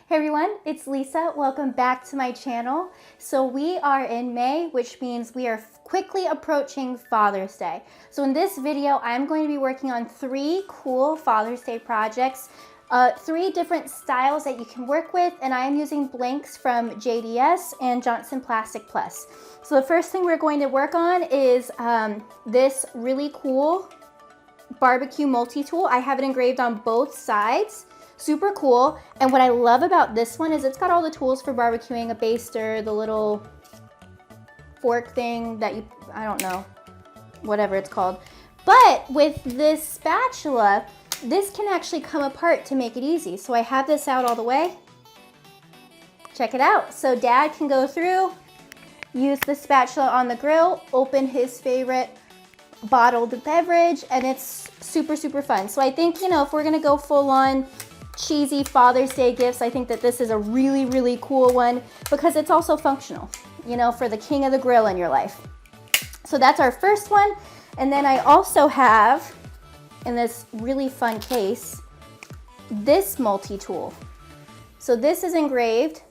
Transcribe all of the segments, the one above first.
Hey everyone, it's Lisa. Welcome back to my channel. So we are in May, which means we are quickly approaching Father's Day. So in this video, I'm going to be working on 3 cool Father's Day projects, 3 different styles that you can work with, and I am using blanks from JDS and Johnson Plastic Plus. So the first thing we're going to work on is this really cool barbecue multi-tool. I have it engraved on both sides. Super cool. And what I love about this one is it's got all the tools for barbecuing, a baster, the little fork thing that you, I don't know, whatever it's called. But with this spatula, this can actually come apart to make it easy. So I have this out all the way. Check it out. So Dad can go through, use the spatula on the grill, open his favorite bottled beverage, and it's super, super fun. So I think, if we're gonna go full on cheesy Father's Day gifts, I think that this is a really, really cool one because it's also functional, for the king of the grill in your life. So that's our first one. And then I also have, in this really fun case, this multi-tool. So this is engraved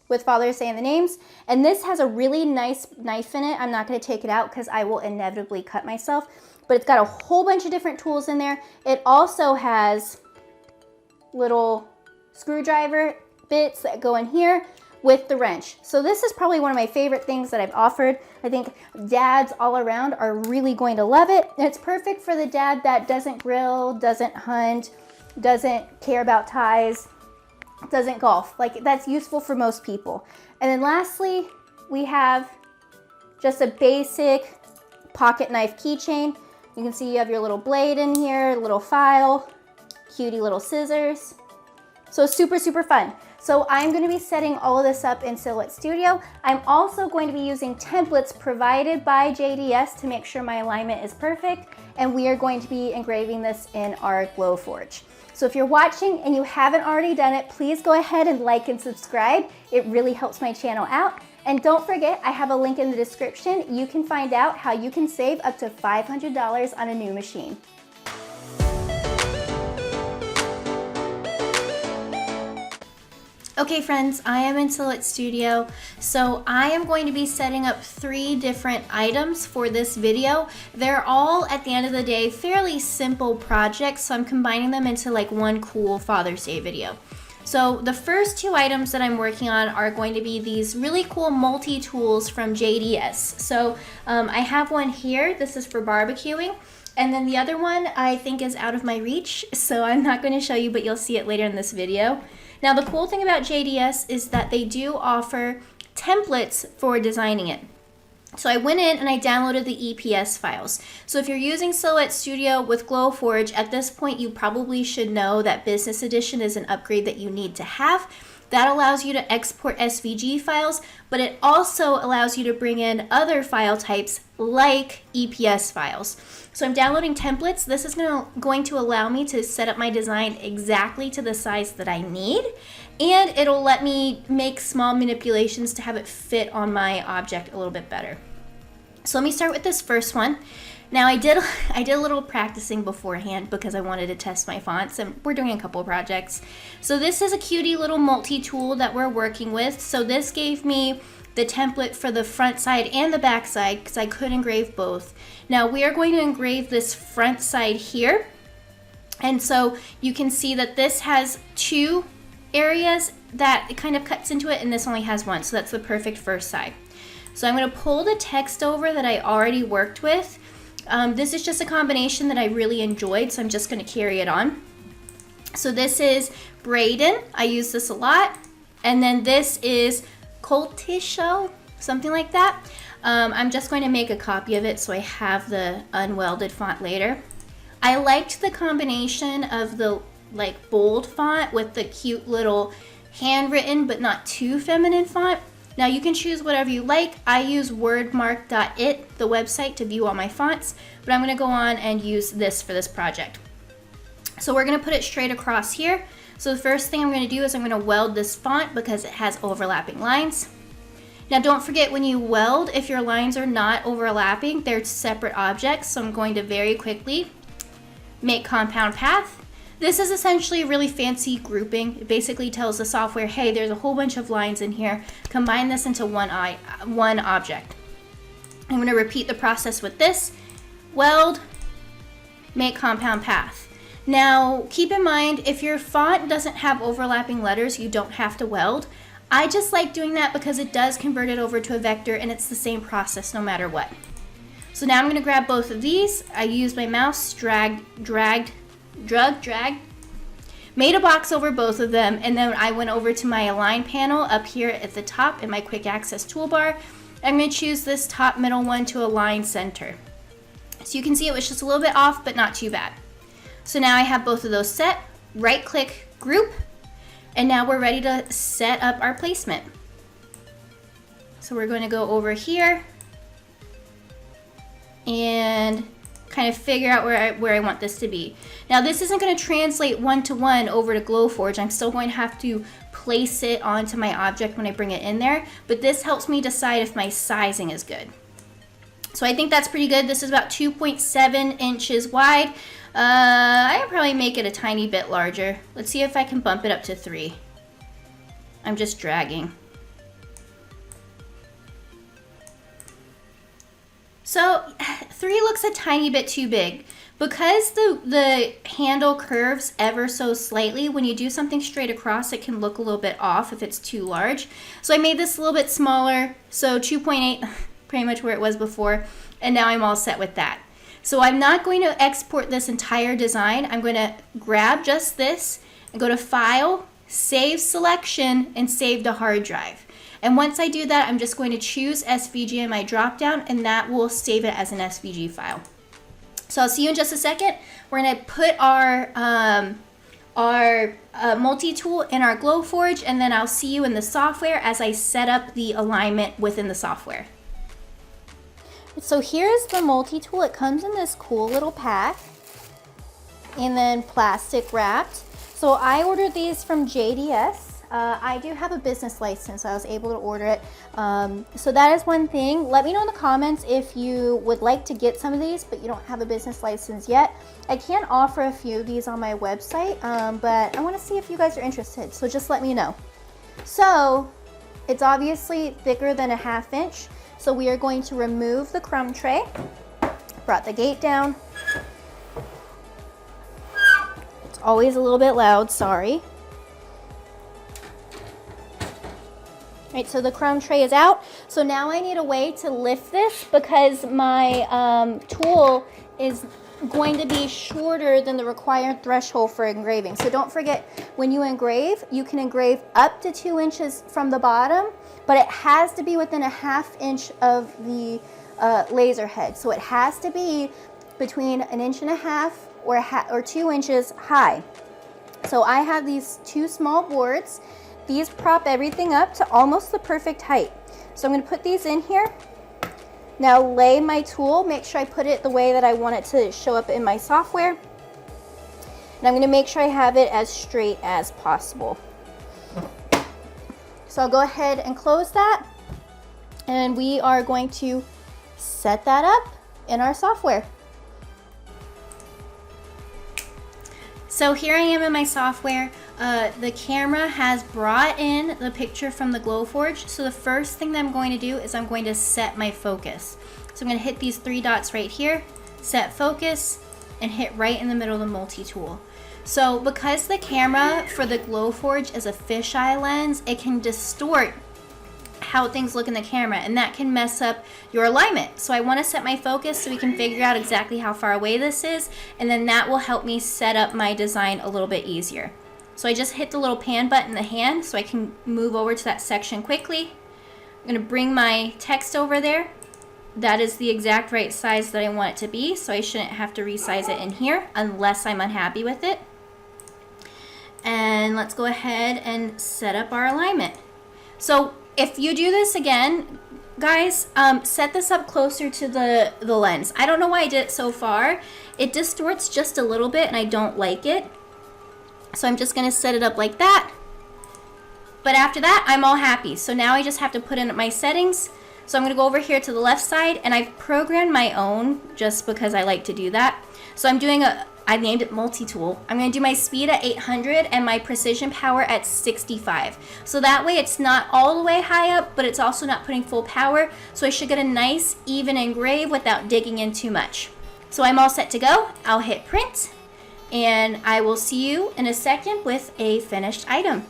with Father's Day and the names, and this has a really nice knife in it. I'm not gonna take it out because I will inevitably cut myself, but it's got a whole bunch of different tools in there. It also has little screwdriver bits that go in here with the wrench. So this is probably one of my favorite things that I've offered. I think dads all around are really going to love it. And it's perfect for the dad that doesn't grill, doesn't hunt, doesn't care about ties, doesn't golf. Like, that's useful for most people. And then lastly, we have just a basic pocket knife keychain. You can see you have your little blade in here, little file, cutie little scissors. So super, super fun. So I'm going to be setting all of this up in Silhouette Studio. I'm also going to be using templates provided by JDS to make sure my alignment is perfect. And we are going to be engraving this in our Glowforge. So if you're watching and you haven't already done it, please go ahead and like and subscribe. It really helps my channel out. And don't forget, I have a link in the description. You can find out how you can save up to $500 on a new machine. Okay friends, I am in Silhouette Studio, so I am going to be setting up 3 different items for this video. They're all, at the end of the day, fairly simple projects, so I'm combining them into like one cool Father's Day video. So the first 2 items that I'm working on are going to be these really cool multi-tools from JDS. So I have one here, this is for barbecuing. And then the other one I think is out of my reach, so I'm not going to show you, but you'll see it later in this video. Now the cool thing about JDS is that they do offer templates for designing it. So I went in and I downloaded the EPS files. So if you're using Silhouette Studio with Glowforge, at this point you probably should know that Business Edition is an upgrade that you need to have. That allows you to export SVG files, but it also allows you to bring in other file types like EPS files. So I'm downloading templates. This is going to allow me to set up my design exactly to the size that I need, and it'll let me make small manipulations to have it fit on my object a little bit better. So let me start with this first one. Now I did a little practicing beforehand because I wanted to test my fonts, and we're doing a couple projects. So this is a cutie little multi-tool that we're working with. So this gave me the template for the front side and the back side because I could engrave both. Now we are going to engrave this front side here. And so you can see that this has 2 areas that it kind of cuts into it, and this only has 1. So that's the perfect first side. So I'm going to pull the text over that I already worked with. This is just a combination that I really enjoyed, so I'm just going to carry it on. So this is Braden. I use this a lot. And then this is Coltisho, something like that. I'm just going to make a copy of it so I have the unwelded font later. I liked the combination of the bold font with the cute little handwritten but not too feminine font. Now you can choose whatever you like. I use wordmark.it, the website, to view all my fonts, but I'm going to go on and use this for this project. So we're going to put it straight across here. So the first thing I'm going to do is I'm going to weld this font because it has overlapping lines. Now don't forget, when you weld, if your lines are not overlapping, they're separate objects. So I'm going to very quickly make compound path. This is essentially a really fancy grouping. It basically tells the software, hey, there's a whole bunch of lines in here. Combine this into one object. I'm going to repeat the process with this. Weld, make compound path. Now, keep in mind, if your font doesn't have overlapping letters, you don't have to weld. I just like doing that because it does convert it over to a vector, and it's the same process no matter what. So now I'm going to grab both of these. I used my mouse, dragged, made a box over both of them, and then I went over to my Align panel up here at the top in my quick access toolbar. I'm going to choose this top middle one to align center. So you can see it was just a little bit off, but not too bad. So now I have both of those set, right click, group, and now we're ready to set up our placement. So we're going to go over here and kind of figure out where I want this to be. Now this isn't going to translate one-to-one over to Glowforge. I'm still going to have to place it onto my object when I bring it in there, but this helps me decide if my sizing is good. So I think that's pretty good. This is about 2.7 inches wide. I can probably make it a tiny bit larger. Let's see if I can bump it up to 3. I'm just dragging. So 3 looks a tiny bit too big. Because the handle curves ever so slightly, when you do something straight across, it can look a little bit off if it's too large. So I made this a little bit smaller, so 2.8, pretty much where it was before, and now I'm all set with that. So I'm not going to export this entire design. I'm going to grab just this and go to File, Save Selection, and Save to Hard Drive. And once I do that, I'm just going to choose SVG in my dropdown, and that will save it as an SVG file. So I'll see you in just a second. We're going to put our multi-tool in our Glowforge, and then I'll see you in the software as I set up the alignment within the software. So here's the multi-tool. It comes in this cool little pack and then plastic wrapped. So I ordered these from JDS. I do have a business license, so I was able to order it. So that is one thing. Let me know in the comments if you would like to get some of these, but you don't have a business license yet. I can offer a few of these on my website, but I want to see if you guys are interested, so just let me know. So it's obviously thicker than a 1/2 inch. So we are going to remove the crumb tray. Brought the gate down. It's always a little bit loud, sorry. Right, so the crumb tray is out. So now I need a way to lift this because my tool is going to be shorter than the required threshold for engraving. So don't forget, when you engrave, you can engrave up to 2 inches from the bottom, but it has to be within a 1/2 inch of the laser head. So it has to be between 1.5 inches or 2 inches high. So I have these 2 small boards. These prop everything up to almost the perfect height. So I'm going to put these in here. Now lay my tool, make sure I put it the way that I want it to show up in my software. And I'm going to make sure I have it as straight as possible. So I'll go ahead and close that. And we are going to set that up in our software. So here I am in my software. The camera has brought in the picture from the Glowforge. So the first thing that I'm going to do is I'm going to set my focus. So I'm going to hit these 3 dots right here, set focus, and hit right in the middle of the multi-tool. So because the camera for the Glowforge is a fisheye lens, it can distort how things look in the camera, and that can mess up your alignment. So I want to set my focus so we can figure out exactly how far away this is, and then that will help me set up my design a little bit easier. So I just hit the little pan button in the hand so I can move over to that section quickly. I'm going to bring my text over there. That is the exact right size that I want it to be, so I shouldn't have to resize it in here unless I'm unhappy with it. And let's go ahead and set up our alignment. So if you do this again, guys, set this up closer to the lens. I don't know why I did it so far. It distorts just a little bit and I don't like it. So I'm just gonna set it up like that. But after that, I'm all happy. So now I just have to put in my settings. So I'm gonna go over here to the left side, and I've programmed my own just because I like to do that. So I'm doing I named it multi-tool. I'm gonna do my speed at 800 and my precision power at 65. So that way it's not all the way high up, but it's also not putting full power. So I should get a nice even engrave without digging in too much. So I'm all set to go. I'll hit print and I will see you in a second with a finished item.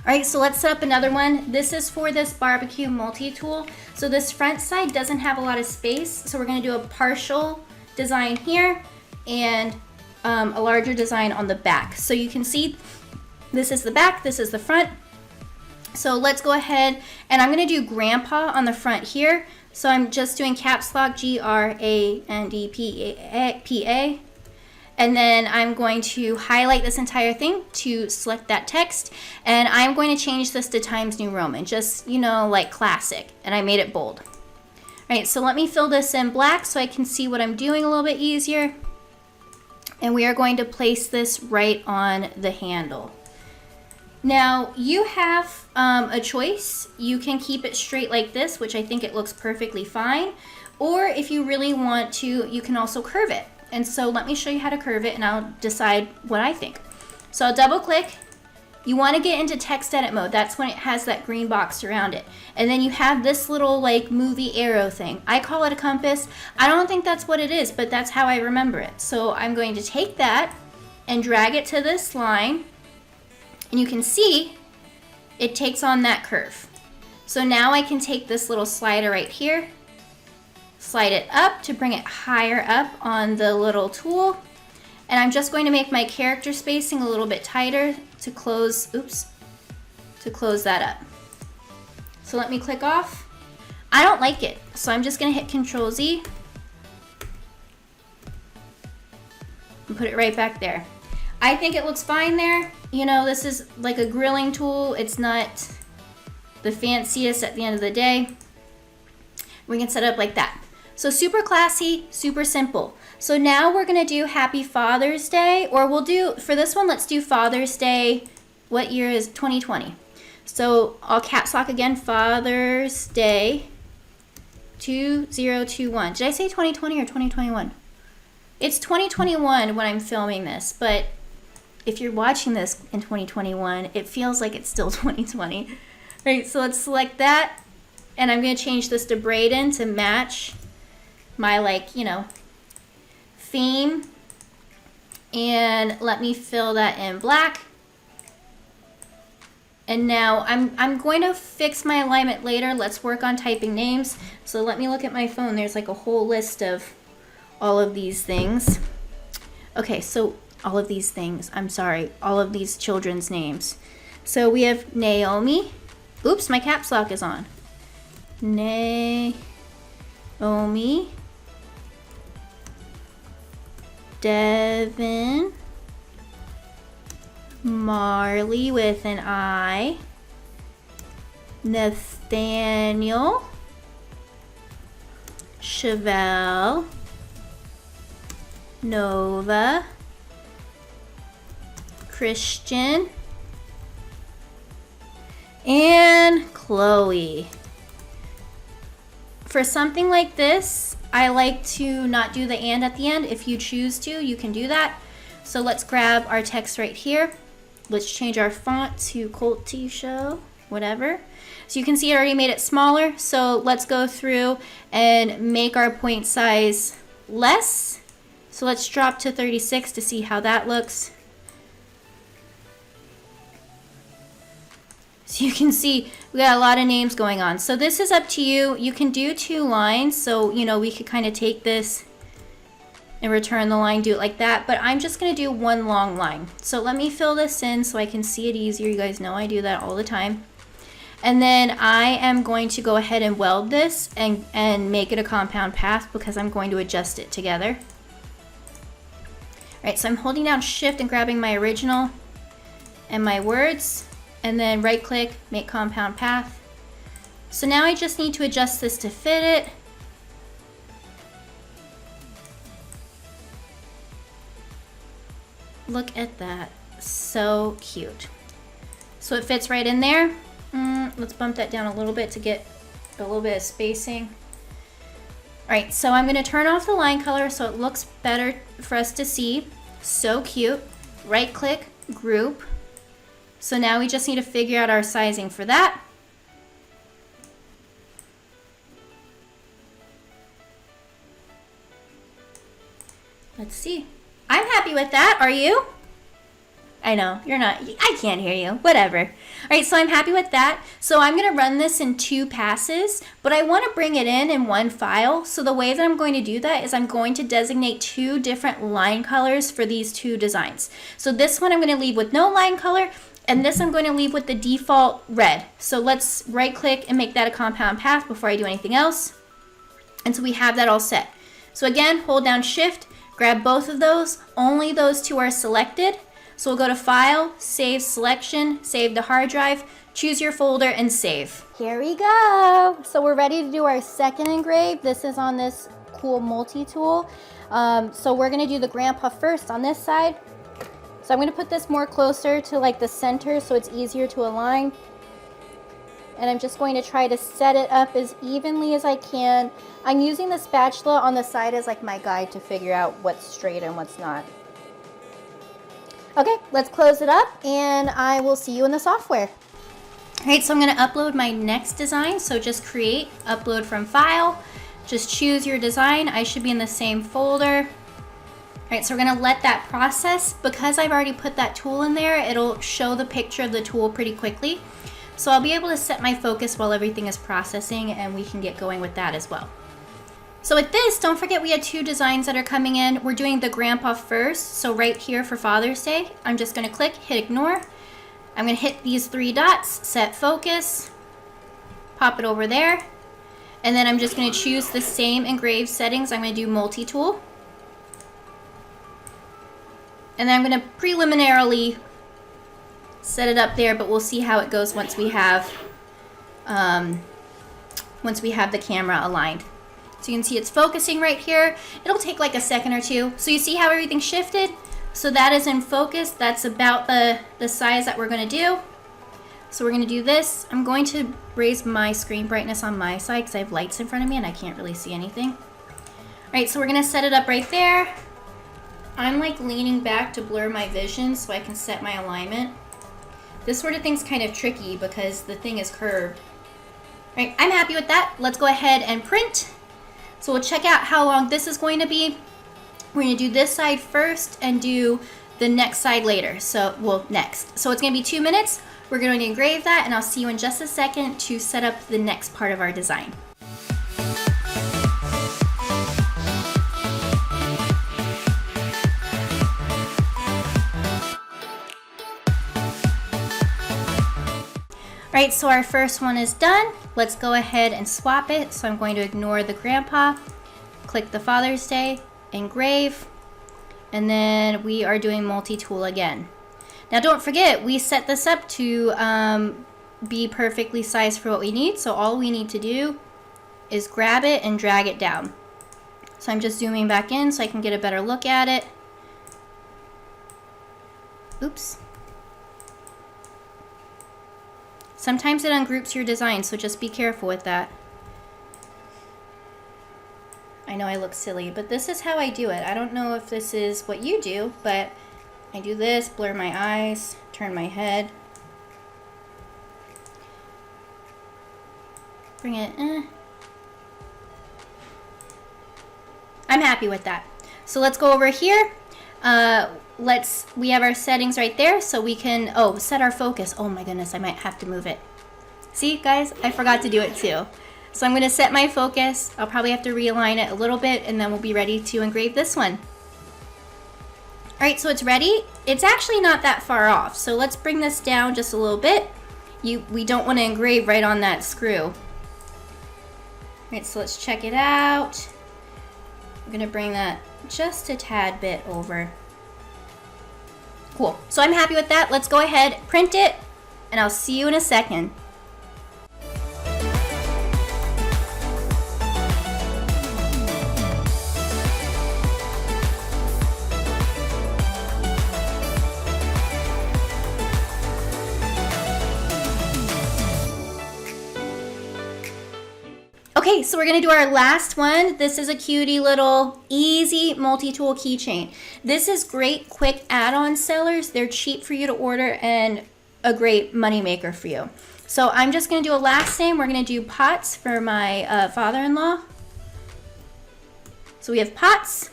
All right, so let's set up another one. This is for this barbecue multi-tool. So this front side doesn't have a lot of space. So we're gonna do a partial design here and a larger design on the back. So you can see this is the back, this is the front. So let's go ahead and I'm gonna do grandpa on the front here. So I'm just doing caps lock GRANDPA. And then I'm going to highlight this entire thing to select that text. And I'm going to change this to Times New Roman, just, you know, like classic. And I made it bold. All right, so let me fill this in black so I can see what I'm doing a little bit easier. And we are going to place this right on the handle. Now, you have a choice. You can keep it straight like this, which I think it looks perfectly fine. Or if you really want to, you can also curve it. And so let me show you how to curve it and I'll decide what I think. So I'll double click. You want to get into text edit mode. That's when it has that green box around it. And then you have this little like movie arrow thing. I call it a compass. I don't think that's what it is, but that's how I remember it. So I'm going to take that and drag it to this line. And you can see it takes on that curve. So now I can take this little slider right here, slide it up to bring it higher up on the little tool. And I'm just going to make my character spacing a little bit tighter to close, to close that up. So let me click off. I don't like it, so I'm just gonna hit Control Z and put it right back there. I think it looks fine there. You know, this is like a grilling tool. It's not the fanciest at the end of the day. We can set it up like that. So super classy, super simple. So now we're gonna do Happy Father's Day, or we'll do, for this one, let's do Father's Day. What year is 2020? So I'll caps lock again, Father's Day 2021. Did I say 2020 or 2021? It's 2021 when I'm filming this, but if you're watching this in 2021, it feels like it's still 2020. Right, so let's select that, and I'm gonna change this to Braden to match my, like, you know, theme. And let me fill that in black. And now I'm going to fix my alignment later. Let's work on typing names. So let me look at my phone. There's like a whole list of all of these things. Okay, so all of these things, I'm sorry, all of these children's names. So we have Naomi. Oops, my caps lock is on. Naomi. Devin. Marley with an I. Nathaniel. Chevelle. Nova. Christian. And Chloe. For something like this, I like to not do the and at the end. If you choose to, you can do that. So let's grab our text right here. Let's change our font to Colt T Show, whatever. So you can see I already made it smaller. So let's go through and make our point size less. So let's drop to 36 to see how that looks. So you can see we got a lot of names going on. So this is up to you. You can do 2 lines. So, you know, we could kind of take this and return the line, do it like that. But I'm just going to do 1 long line. So let me fill this in so I can see it easier. You guys know I do that all the time. And then I am going to go ahead and weld this and make it a compound path because I'm going to adjust it together. All right, so I'm holding down Shift and grabbing my original and my words. And then right click, make compound path. So now I just need to adjust this to fit it. Look at that, so cute. so it fits right in there. Let's bump that down a little bit to get a little bit of spacing. All right, so I'm gonna turn off the line color so it looks better for us to see. So cute. Right click, group. So now we just need to figure out our sizing for that. Let's see. I'm happy with that. Are you? I know, you're not. I can't hear you. Whatever. All right, so I'm happy with that. So I'm going to run this in 2 passes, but I want to bring it in one file. So the way that I'm going to do that is I'm going to designate 2 different line colors for these 2 designs. So this one I'm going to leave with no line color, and this I'm going to leave with the default red. So let's right click and make that a compound path before I do anything else. And so we have that all set. So again, hold down Shift, grab both of those. Only those 2 are selected. So we'll go to File, Save Selection, Save to hard drive, choose your folder, and save. Here we go. So we're ready to do our second engrave. This is on this cool multi-tool. So we're gonna do the grandpa first on this side. So I'm gonna put this more closer to like the center so it's easier to align. And I'm just going to try to set it up as evenly as I can. I'm using the spatula on the side as like my guide to figure out what's straight and what's not. Okay, let's close it up and I will see you in the software. All right, so I'm gonna upload my next design. So just create, upload from file, just choose your design. I should be in the same folder. All right, so we're gonna let that process. Because I've already put that tool in there, it'll show the picture of the tool pretty quickly. So I'll be able to set my focus while everything is processing and we can get going with that as well. So with this, don't forget we had 2 designs that are coming in. We're doing the grandpa first. So right here for Father's Day, I'm just gonna click, hit ignore. I'm gonna hit these 3 dots, set focus, pop it over there. And then I'm just gonna choose the same engraved settings. I'm gonna do multi-tool. And then I'm gonna preliminarily set it up there, but we'll see how it goes once we have the camera aligned. So you can see it's focusing right here. It'll take like a second or 2. So you see how everything shifted? So that is in focus. That's about the size that we're gonna do. So we're gonna do this. I'm going to raise my screen brightness on my side because I have lights in front of me and I can't really see anything. All right, so we're gonna set it up right there. I'm like leaning back to blur my vision so I can set my alignment. This sort of thing's kind of tricky because the thing is curved. All right, I'm happy with that. Let's go ahead and print. So we'll check out how long this is going to be. We're gonna do this side first and do the next side later. So, well, next. So it's gonna be 2 minutes. We're going to engrave that and I'll see you in just a second to set up the next part of our design. All right, so our first one is done. Let's go ahead and swap it. So I'm going to ignore the grandpa, click the Father's Day, engrave, and then we are doing multi-tool again. Now don't forget, we set this up to be perfectly sized for what we need. So all we need to do is grab it and drag it down. So I'm just zooming back in so I can get a better look at it. Oops. Sometimes it ungroups your design, so just be careful with that. I know I look silly, but this is how I do it. I don't know if this is what you do, but I do this, blur my eyes, turn my head. Bring it, I'm happy with that. So let's go over here. We have our settings right there, so we can, set our focus. Oh my goodness, I might have to move it. See, guys, I forgot to do it too. So I'm gonna set my focus. I'll probably have to realign it a little bit, and then we'll be ready to engrave this one. All right, so it's ready. It's actually not that far off, so let's bring this down just a little bit. We don't want to engrave right on that screw. All right, so let's check it out. I'm gonna bring that just a tad bit over. Cool, so I'm happy with that. Let's go ahead, print it, and I'll see you in a second. Okay, so we're gonna do our last one. This is a cutie little easy multi-tool keychain. This is great quick add-on sellers. They're cheap for you to order and a great money maker for you. So I'm just gonna do a last name. We're gonna do Potts for my father-in-law. So we have Potts.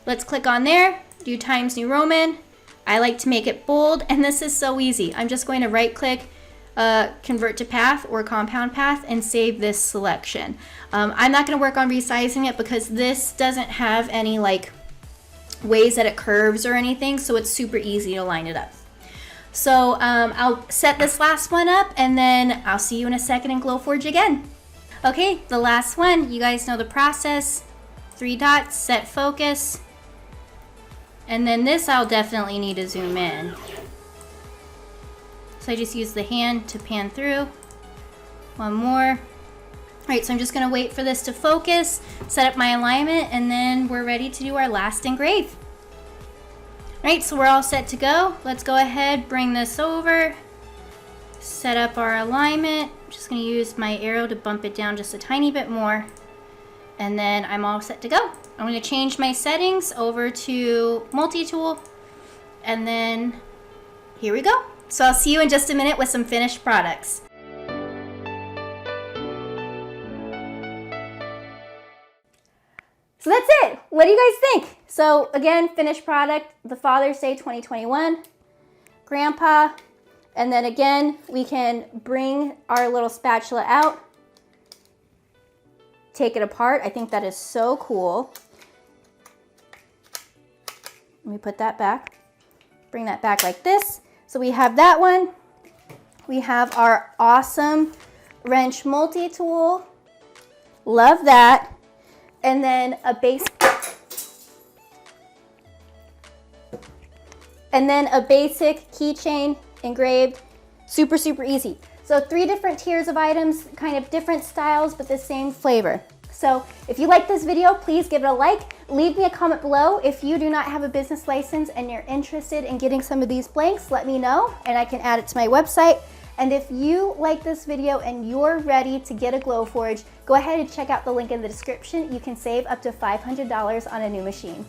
Let's click on there, do Times New Roman. I like to make it bold, and this is so easy. I'm just going to right click, convert to path or compound path, and save this selection. I'm not going to work on resizing it because this doesn't have any like ways that it curves or anything, so it's super easy to line it up. So I'll set this last one up, and then I'll see you in a second in Glowforge again. Okay, the last one, you guys know the process. 3 dots, set focus, and then this I'll definitely need to zoom in. So I just use the hand to pan through. One more. All right, so I'm just gonna wait for this to focus, set up my alignment, and then we're ready to do our last engrave. All right, so we're all set to go. Let's go ahead, bring this over, set up our alignment. I'm just gonna use my arrow to bump it down just a tiny bit more. And then I'm all set to go. I'm going to change my settings over to multi-tool, and then here we go. So I'll see you in just a minute with some finished products. So that's it. What do you guys think? So again, finished product, the Father's Day 2021, Grandpa, and then again, we can bring our little spatula out, take it apart. I think that is so cool. Let me put that back. Bring that back like this. So we have that one. We have our awesome wrench multi-tool. Love that. And then a basic keychain engraved. Super, super easy. So 3 different tiers of items, kind of different styles, but the same flavor. So if you like this video, please give it a like. Leave me a comment below. If you do not have a business license and you're interested in getting some of these blanks, let me know and I can add it to my website. And if you like this video and you're ready to get a Glowforge, go ahead and check out the link in the description. You can save up to $500 on a new machine.